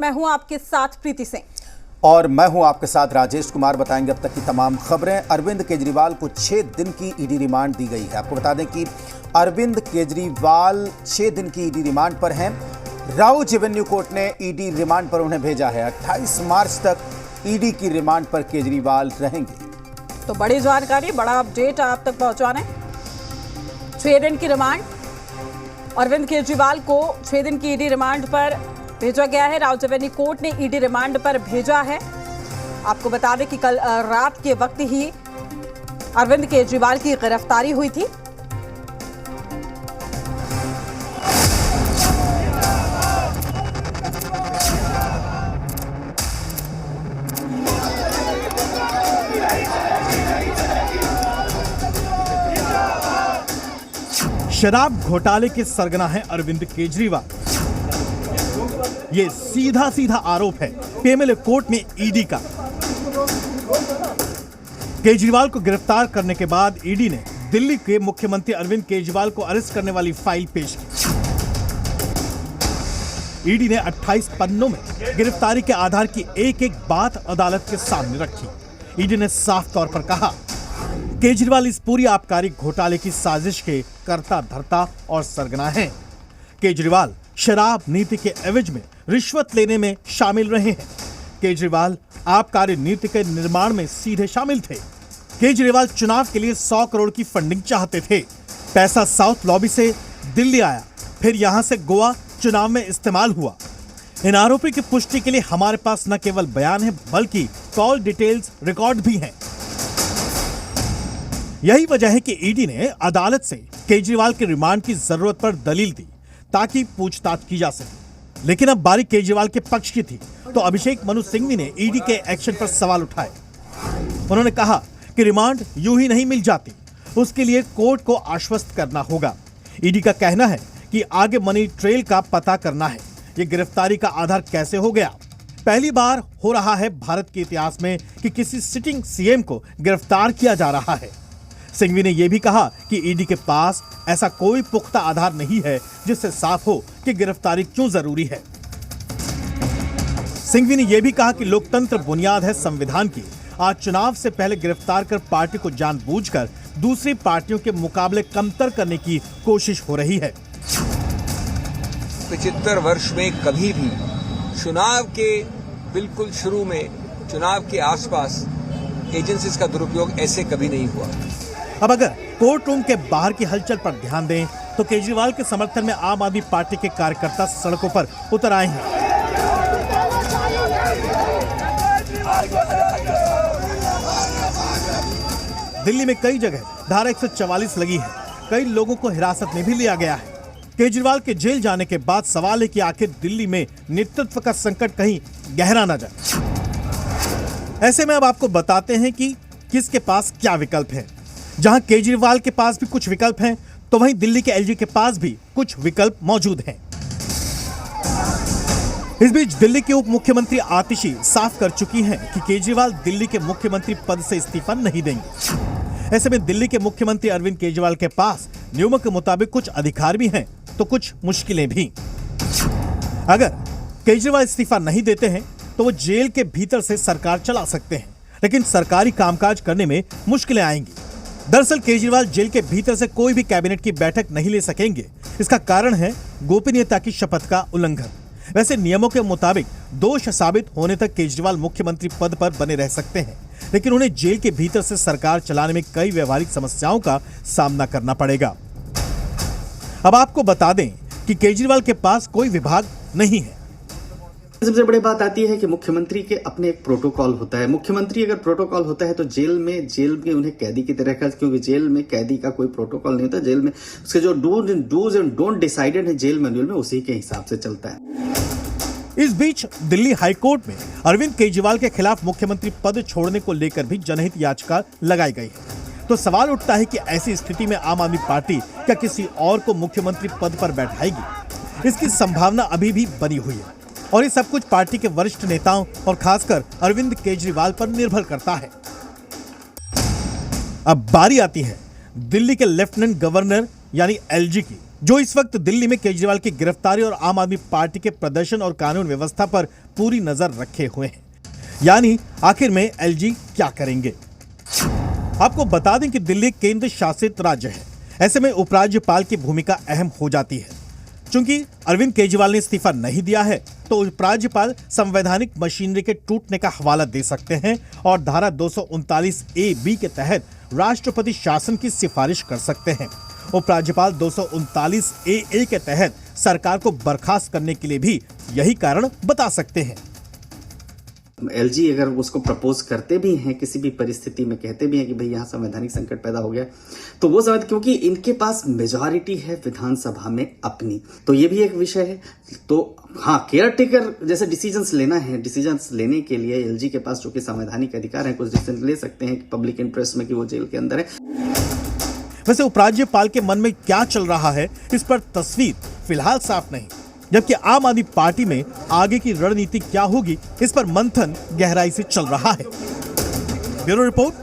मैं हूं आपके साथ प्रीति सिंह और मैं हूं आपके साथ राजेश कुमार। बताएंगे अब तक की तमाम खबरें। अरविंद केजरीवाल को 6 दिन की ईडी रिमांड दी गई है। आपको बता दें कि अरविंद केजरीवाल 6 दिन की ईडी रिमांड पर हैं। राउज एवेन्यू कोर्ट ने ईडी रिमांड पर उन्हें भेजा है। 28 मार्च तक ईडी की रिमांड पर केजरीवाल रहेंगे। तो बड़ी जानकारी, बड़ा अपडेट आप तक पहुंचाने। 6 दिन की रिमांड, अरविंद केजरीवाल को 6 दिन की ईडी रिमांड पर भेजा गया है। राउज एवेन्यू कोर्ट ने ईडी रिमांड पर भेजा है। आपको बता दें कि कल रात के वक्त ही अरविंद केजरीवाल की गिरफ्तारी हुई थी। शराब घोटाले के सरगना है अरविंद केजरीवाल। ये सीधा सीधा आरोप है पीएमएलए कोर्ट में ईडी का। केजरीवाल को गिरफ्तार करने के बाद ईडी ने दिल्ली के मुख्यमंत्री अरविंद केजरीवाल को अरेस्ट करने वाली फाइल पेश की। ईडी ने 28 पन्नों में गिरफ्तारी के आधार की एक एक बात अदालत के सामने रखी। ईडी ने साफ तौर पर कहा, केजरीवाल इस पूरी आबकारी घोटाले की साजिश के कर्ता धर्ता और सरगना हैं। केजरीवाल शराब नीति के एवज में रिश्वत लेने में शामिल रहे हैं। केजरीवाल आबकारी नीति के निर्माण में सीधे शामिल थे। केजरीवाल चुनाव के लिए 100 करोड़ की फंडिंग चाहते थे। पैसा साउथ लॉबी से दिल्ली आया, फिर यहां से गोवा चुनाव में इस्तेमाल हुआ। इन आरोपी की पुष्टि के लिए हमारे पास न केवल बयान है बल्कि कॉल डिटेल्स रिकॉर्ड भी हैं। यही वजह है कि ईडी ने अदालत से केजरीवाल के रिमांड की जरूरत पर दलील दी ताकि पूछताछ की जा सके। लेकिन अब बारी केजरीवाल के पक्ष की थी तो अभिषेक मनु सिंघवी ने ईडी के एक्शन पर सवाल उठाए। उन्होंने कहा कि रिमांड यूं ही नहीं मिल जाती, उसके लिए कोर्ट को आश्वस्त करना होगा। ईडी का कहना है कि आगे मनी ट्रेल का पता करना है। ये गिरफ्तारी का आधार कैसे हो गया? पहली बार हो रहा है भारत के इतिहास में कि किसी सिटिंग सीएम को गिरफ्तार किया जा रहा है। सिंघवी ने यह भी कहा कि ईडी के पास ऐसा कोई पुख्ता आधार नहीं है जिससे साफ हो कि गिरफ्तारी क्यों जरूरी है। सिंघवी ने यह भी कहा कि लोकतंत्र बुनियाद है संविधान की। आज चुनाव से पहले गिरफ्तार कर पार्टी को जानबूझकर दूसरी पार्टियों के मुकाबले कमतर करने की कोशिश हो रही है। 75 वर्ष में कभी भी चुनाव के बिल्कुल शुरू में, चुनाव के आसपास एजेंसीज का दुरुपयोग ऐसे कभी नहीं हुआ। अब अगर कोर्ट रूम के बाहर की हलचल पर ध्यान दें तो केजरीवाल के समर्थन में आम आदमी पार्टी के कार्यकर्ता सड़कों पर उतर आए हैं। दिल्ली में कई जगह धारा 144 लगी है। कई लोगों को हिरासत में भी लिया गया है। केजरीवाल के जेल जाने के बाद सवाल है कि आखिर दिल्ली में नेतृत्व का संकट कहीं गहरा न जाए। ऐसे में अब आपको बताते हैं कि किसके पास क्या विकल्प है। जहां केजरीवाल के पास भी कुछ विकल्प हैं, तो वहीं दिल्ली के एलजी के पास भी कुछ विकल्प मौजूद हैं। इस बीच दिल्ली के उप मुख्यमंत्री आतिशी साफ कर चुकी हैं कि केजरीवाल दिल्ली के मुख्यमंत्री पद से इस्तीफा नहीं देंगे। ऐसे में दिल्ली के मुख्यमंत्री अरविंद केजरीवाल के पास नियमों के मुताबिक कुछ अधिकार भी हैं तो कुछ मुश्किलें भी। अगर केजरीवाल इस्तीफा नहीं देते हैं तो वो जेल के भीतर से सरकार चला सकते हैं, लेकिन सरकारी कामकाज करने में मुश्किलें आएंगी। दरअसल केजरीवाल जेल के भीतर से कोई भी कैबिनेट की बैठक नहीं ले सकेंगे। इसका कारण है गोपनीयता की शपथ का उल्लंघन। वैसे नियमों के मुताबिक दोष साबित होने तक केजरीवाल मुख्यमंत्री पद पर बने रह सकते हैं, लेकिन उन्हें जेल के भीतर से सरकार चलाने में कई व्यवहारिक समस्याओं का सामना करना पड़ेगा। अब आपको बता दें कि केजरीवाल के पास कोई विभाग नहीं है। सबसे बड़ी बात आती है कि मुख्यमंत्री के अपने एक प्रोटोकॉल होता है। मुख्यमंत्री अगर प्रोटोकॉल होता है तो जेल में उन्हें कैदी की तरह रखा, क्योंकि जेल में कैदी का कोई प्रोटोकॉल नहीं होता। जेल में उसके जो डूज एंड डोंट डिसाइडेड है जेल मैनुअल में, उसी के हिसाब से चलता है। इस बीच दिल्ली हाईकोर्ट में अरविंद केजरीवाल के खिलाफ मुख्यमंत्री पद छोड़ने को लेकर भी जनहित याचिका लगाई गई है। तो सवाल उठता है कि ऐसी स्थिति में आम आदमी पार्टी क्या किसी और को मुख्यमंत्री पद पर बैठाएगी? इसकी संभावना अभी भी बनी हुई है और ये सब कुछ पार्टी के वरिष्ठ नेताओं और खासकर अरविंद केजरीवाल पर निर्भर करता है। अब बारी आती है दिल्ली के लेफ्टिनेंट गवर्नर यानी एलजी की। जो इस वक्त दिल्ली में केजरीवाल की गिरफ्तारी और आम आदमी पार्टी के प्रदर्शन और कानून व्यवस्था पर पूरी नजर रखे हुए हैं। यानी आखिर में एलजी क्या करेंगे। आपको बता दें कि दिल्ली केंद्र शासित राज्य है, ऐसे में उपराज्यपाल की भूमिका अहम हो जाती है। चूंकि अरविंद केजरीवाल ने इस्तीफा नहीं दिया है तो उपराज्यपाल संवैधानिक मशीनरी के टूटने का हवाला दे सकते हैं और धारा 239A(b) के तहत राष्ट्रपति शासन की सिफारिश कर सकते हैं। उपराज्यपाल 239A(a) के तहत सरकार को बर्खास्त करने के लिए भी यही कारण बता सकते हैं। एलजी अगर उसको प्रपोज करते भी हैं, किसी भी परिस्थिति में कहते भी हैं कि भाई यहाँ संवैधानिक संकट पैदा हो गया, तो वो समझ, क्योंकि इनके पास मेजॉरिटी है विधानसभा में अपनी, तो ये भी एक विषय है। तो हाँ, केयर टेकर जैसे डिसीजंस लेना है, डिसीजंस लेने के लिए एलजी के पास जो कि संवैधानिक अधिकार है, कुछ डिसीजन ले सकते हैं पब्लिक इंटरेस्ट में कि वो जेल के अंदर है। वैसे उपराज्यपाल के मन में क्या चल रहा है, इस पर तस्वीर फिलहाल साफ नहीं, जबकि आम आदमी पार्टी में आगे की रणनीति क्या होगी, इस पर मंथन गहराई से चल रहा है। Bureau report.